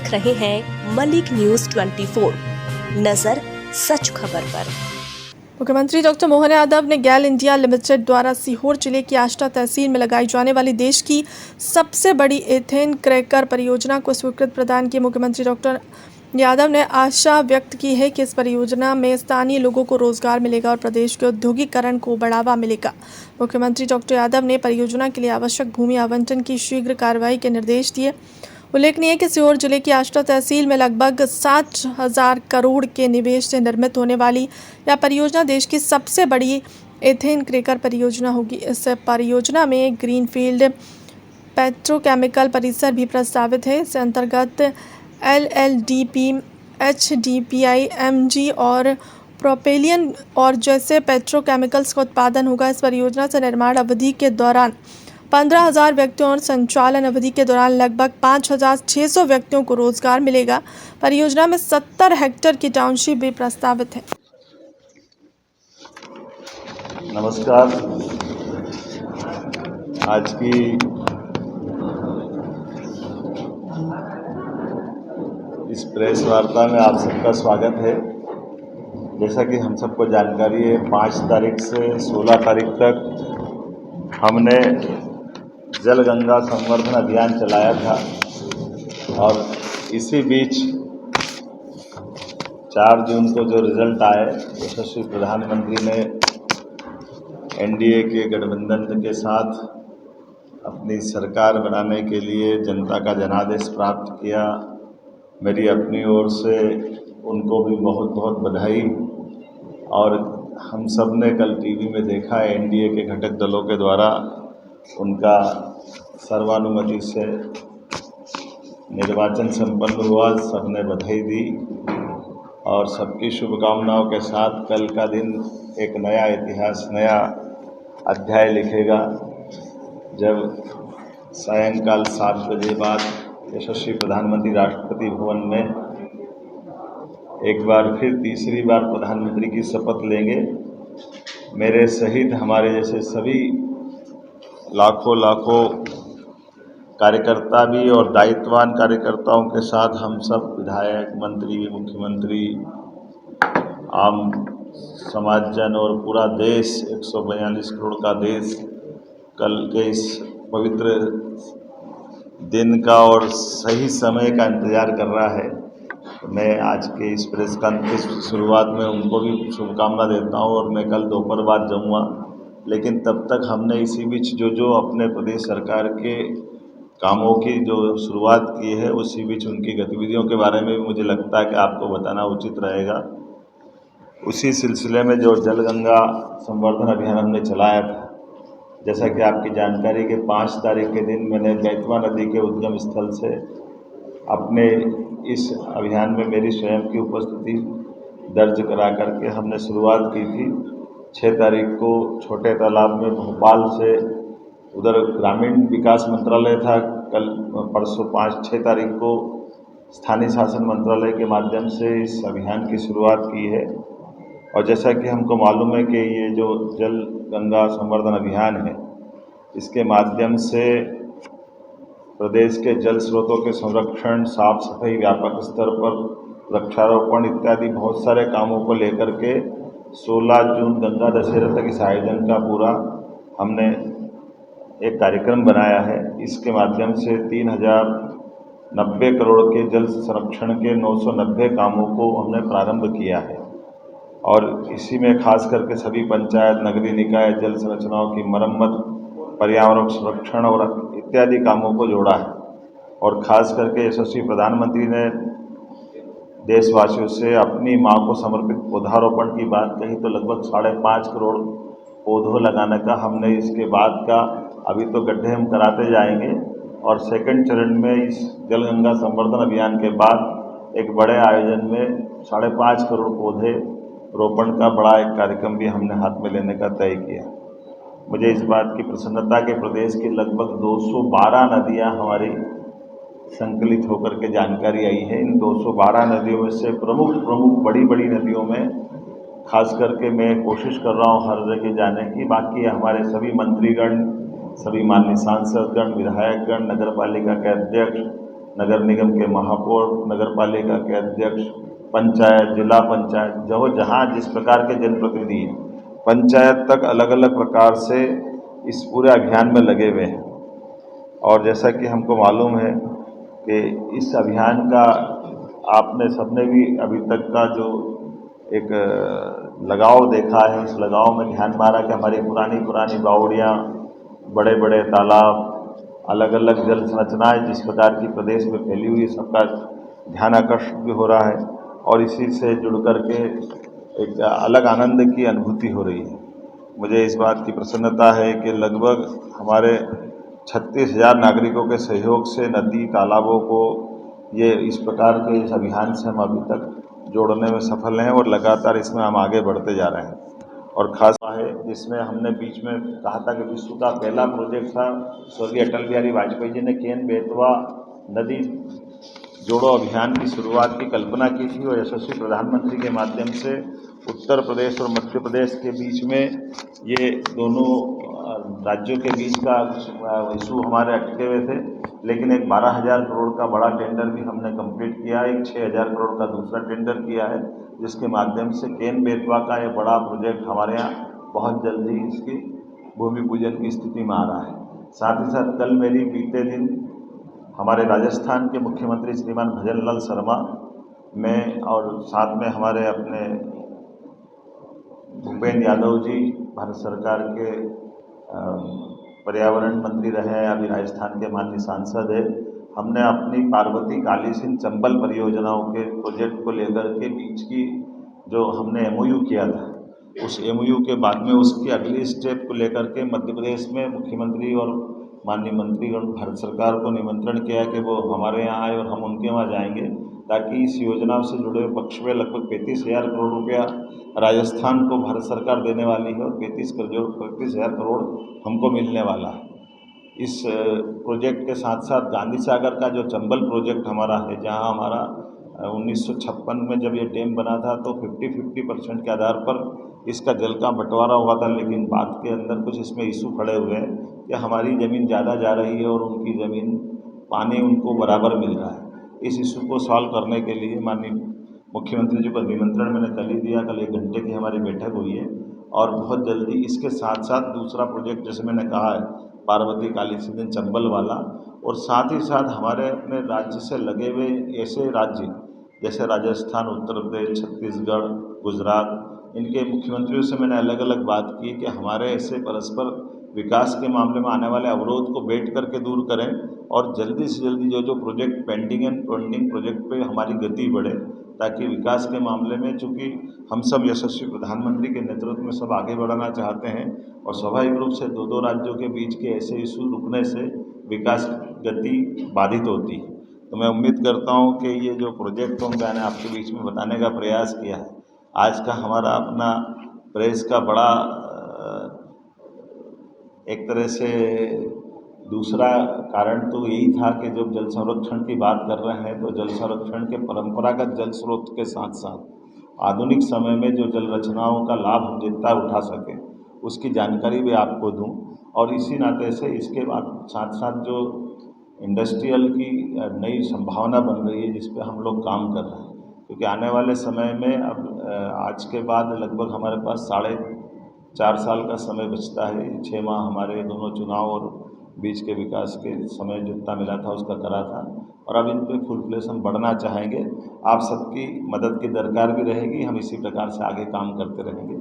देख रहे हैं मलिक न्यूज 24। नजर सच खबर पर। मुख्यमंत्री डॉक्टर मोहन यादव ने गैल इंडिया लिमिटेड द्वारा सीहोर जिले की आष्टा तहसील में लगाई जाने वाली देश की सबसे बड़ी एथेन क्रैकर परियोजना को स्वीकृति प्रदान की। मुख्यमंत्री डॉक्टर यादव ने आशा व्यक्त की है कि इस परियोजना में स्थानीय लोगों को रोजगार मिलेगा और प्रदेश के औद्योगिकरण को बढ़ावा मिलेगा। मुख्यमंत्री डॉक्टर यादव ने परियोजना के लिए आवश्यक भूमि आवंटन की शीघ्र कार्रवाई के निर्देश दिए। उल्लेखनीय है कि सीहोर जिले की आष्टा तहसील में लगभग 60,000 करोड़ के निवेश से निर्मित होने वाली यह परियोजना देश की सबसे बड़ी एथेन क्रैकर परियोजना होगी। इस परियोजना में ग्रीनफील्ड पेट्रोकेमिकल परिसर भी प्रस्तावित है। इस अंतर्गत LLDP, HDPE, MG और प्रोपेलियन और जैसे पेट्रोकेमिकल्स का उत्पादन होगा। इस परियोजना से निर्माण अवधि के दौरान 15,000 व्यक्तियों और संचालन अवधि के दौरान लगभग 5,600 व्यक्तियों को रोजगार मिलेगा। परियोजना में 70 हेक्टेयर की टाउनशिप भी प्रस्तावित है। नमस्कार। आज की इस प्रेस वार्ता में आप सबका स्वागत है। जैसा कि हम सबको जानकारी है, 5 तारीख से 16 तारीख तक हमने जल गंगा संवर्धन अभियान चलाया था और इसी बीच 4 जून को जो रिजल्ट आए, यशस्वी प्रधानमंत्री ने NDA के गठबंधन के साथ अपनी सरकार बनाने के लिए जनता का जनादेश प्राप्त किया। मेरी अपनी ओर से उनको भी बहुत बहुत बधाई। और हम सब ने कल टीवी में देखा NDA के घटक दलों के द्वारा उनका सर्वानुमति से निर्वाचन संपन्न हुआ। सबने बधाई दी और सबकी शुभकामनाओं के साथ कल का दिन एक नया इतिहास, नया अध्याय लिखेगा, जब सायंकाल 7 बजे बाद यशस्वी प्रधानमंत्री राष्ट्रपति भवन में एक बार फिर तीसरी बार प्रधानमंत्री की शपथ लेंगे। मेरे सहित हमारे जैसे सभी लाखों कार्यकर्ता भी और दायित्ववान कार्यकर्ताओं के साथ हम सब विधायक, मंत्री, मुख्यमंत्री, आम समाजजन और पूरा देश, 142 करोड़ का देश कल के इस पवित्र दिन का और सही समय का इंतज़ार कर रहा है। मैं आज के इस प्रेस कॉन्फ्रेंस की शुरुआत में उनको भी शुभकामना देता हूं और मैं कल दोपहर बाद जाऊँगा। लेकिन तब तक हमने इसी बीच जो अपने प्रदेश सरकार के कामों की जो शुरुआत की है, उसी बीच उनकी गतिविधियों के बारे में भी मुझे लगता है कि आपको बताना उचित रहेगा। उसी सिलसिले में जो जल गंगा संवर्धन अभियान हमने चलाया था, जैसा कि आपकी जानकारी के 5 तारीख के दिन मैंने बेतवा नदी के उद्गम स्थल से अपने इस अभियान में मेरी स्वयं की उपस्थिति दर्ज करा करके हमने शुरुआत की थी। 6 तारीख को छोटे तालाब में भोपाल से उधर ग्रामीण विकास मंत्रालय था, कल परसों 5-6 तारीख को स्थानीय शासन मंत्रालय के माध्यम से इस अभियान की शुरुआत की है। और जैसा कि हमको मालूम है कि ये जो जल गंगा संवर्धन अभियान है, इसके माध्यम से प्रदेश के जल स्रोतों के संरक्षण, साफ सफाई, व्यापक स्तर पर वृक्षारोपण इत्यादि बहुत सारे कामों को लेकर के 16 जून गंगा दशहरा तक इस आयोजन का पूरा हमने एक कार्यक्रम बनाया है। इसके माध्यम से 3,090 करोड़ के जल संरक्षण के 990 कामों को हमने प्रारंभ किया है और इसी में खास करके सभी पंचायत, नगरीय निकाय, जल संरचनाओं की मरम्मत, पर्यावरण संरक्षण और इत्यादि कामों को जोड़ा है। और खास करके यशस्वी प्रधानमंत्री ने देशवासियों से अपनी माँ को समर्पित पौधारोपण की बात कही, तो लगभग 5.5 करोड़ पौधों लगाने का हमने इसके बाद का अभी तो गड्ढे हम कराते जाएंगे और सेकंड चरण में इस जल गंगा संवर्धन अभियान के बाद एक बड़े आयोजन में 5.5 करोड़ पौधे रोपण का बड़ा एक कार्यक्रम भी हमने हाथ में लेने का तय किया। मुझे इस बात की प्रसन्नता के प्रदेश की लगभग 212 नदियां हमारी संकलित होकर के जानकारी आई है। इन 212 नदियों में से प्रमुख बड़ी नदियों में खास करके मैं कोशिश कर रहा हूँ हर जगह जाने की। बाकी हमारे सभी मंत्रीगण, सभी माननीय सांसदगण, विधायकगण, नगर पालिका के अध्यक्ष, नगर निगम के महापौर, नगर पालिका के अध्यक्ष, पंचायत, जिला पंचायत, जो जहाँ जिस प्रकार के जनप्रतिनिधि हैं, पंचायत तक अलग अलग प्रकार से इस पूरे अभियान में लगे हुए हैं। और जैसा कि हमको मालूम है कि इस अभियान का आपने सबने भी अभी तक का जो एक लगाव देखा है, उस लगाव में ध्यान मारा कि हमारी पुरानी पुरानी बावड़ियाँ, बड़े बड़े तालाब, अलग अलग जल संरचनाएँ जिस प्रकार की प्रदेश में फैली हुई, सबका ध्यान आकर्षण भी हो रहा है और इसी से जुड़ कर के एक अलग आनंद की अनुभूति हो रही है। मुझे इस बात की प्रसन्नता है कि लगभग हमारे 36,000 नागरिकों के सहयोग से नदी तालाबों को ये इस प्रकार के इस अभियान से हम अभी तक जोड़ने में सफल हैं और लगातार इसमें हम आगे बढ़ते जा रहे हैं। और खास है जिसमें हमने बीच में कहा था कि विश्व का पहला प्रोजेक्ट था, स्वर्गीय अटल बिहारी वाजपेयी जी ने केन बेतवा नदी जोड़ो अभियान की शुरुआत की कल्पना की थी और यशस्वी प्रधानमंत्री के माध्यम से उत्तर प्रदेश और मध्य प्रदेश के बीच में ये दोनों राज्यों के बीच का इशू हमारे अटके हुए थे, लेकिन एक 12,000 करोड़ का बड़ा टेंडर भी हमने कंप्लीट किया, एक 6,000 करोड़ का दूसरा टेंडर किया है, जिसके माध्यम से केन बेतवा का ये बड़ा प्रोजेक्ट हमारे यहाँ बहुत जल्दी इसकी भूमि पूजन की स्थिति में आ रहा है। साथ ही साथ कल मेरी बीते दिन हमारे राजस्थान के मुख्यमंत्री श्रीमान भजन लाल शर्मा में और साथ में हमारे अपने भूपेंद्र यादव जी, भारत सरकार के पर्यावरण मंत्री रहे हैं, अभी राजस्थान के माननीय सांसद है। हमने अपनी पार्वती काली सिंध चंबल परियोजनाओं के प्रोजेक्ट को लेकर के बीच की जो हमने MOU किया था, उस MOU के बाद में उसकी अगली स्टेप को लेकर के मध्य प्रदेश में मुख्यमंत्री और माननीय मंत्रीगण भारत सरकार को निमंत्रण किया कि वो हमारे यहाँ आए और हम उनके वहाँ जाएंगे, ताकि इस योजना से जुड़े हुए पक्ष में लगभग 35,000 करोड़ रुपया राजस्थान को भारत सरकार देने वाली है और 35,000 करोड़ हमको मिलने वाला है। इस प्रोजेक्ट के साथ साथ गांधी सागर का जो चंबल प्रोजेक्ट हमारा है, जहां हमारा 1956 में जब ये डैम बना था तो 50-50% के आधार पर इसका जल का बंटवारा हुआ था, लेकिन बाद के अंदर कुछ इसमें इशू खड़े हुए हैं कि हमारी ज़मीन ज़्यादा जा रही है और उनकी ज़मीन पानी उनको बराबर मिल रहा है। इस इशू को सॉल्व करने के लिए माननीय मुख्यमंत्री जी को निमंत्रण मैंने कल ही दिया, कल 1 घंटे की हमारी बैठक हुई है और बहुत जल्दी इसके साथ साथ दूसरा प्रोजेक्ट जैसे मैंने कहा है पार्वती काली सिंध चंबल वाला, और साथ ही साथ हमारे अपने राज्य से लगे हुए ऐसे राज्य जैसे राजस्थान, उत्तर प्रदेश, छत्तीसगढ़, गुजरात, इनके मुख्यमंत्रियों से मैंने अलग अलग बात की कि हमारे ऐसे परस्पर विकास के मामले में आने वाले अवरोध को बैठ करके दूर करें और जल्दी से जल्दी जो प्रोजेक्ट पेंडिंग प्रोजेक्ट पे हमारी गति बढ़े, ताकि विकास के मामले में, चूँकि हम सब यशस्वी प्रधानमंत्री के नेतृत्व में सब आगे बढ़ना चाहते हैं और स्वाभाविक रूप से दो राज्यों के बीच के ऐसे इशू रुकने से विकास गति बाधित होती है। तो मैं उम्मीद करता हूं कि ये जो प्रोजेक्ट मैंने आपके बीच में बताने का प्रयास किया है, आज का हमारा अपना प्रेस का बड़ा एक तरह से दूसरा कारण तो यही था कि जब जल संरक्षण की बात कर रहे हैं तो जल संरक्षण के परंपरागत जल स्रोत के साथ साथ आधुनिक समय में जो जल रचनाओं का लाभ हम जितना उठा सकें उसकी जानकारी भी आपको दूं, और इसी नाते से इसके बाद साथ साथ जो इंडस्ट्रियल की नई संभावना बन रही है जिस पे हम लोग काम कर रहे हैं, क्योंकि आने वाले समय में अब आज के बाद लगभग हमारे पास 4.5 साल का समय बचता है। 6 माह हमारे दोनों चुनाव और बीच के विकास के समय जितना मिला था उसका करा था, और अब इन पे फुल फ्लेश हम बढ़ना चाहेंगे। आप सबकी मदद की दरकार भी रहेगी, हम इसी प्रकार से आगे काम करते रहेंगे।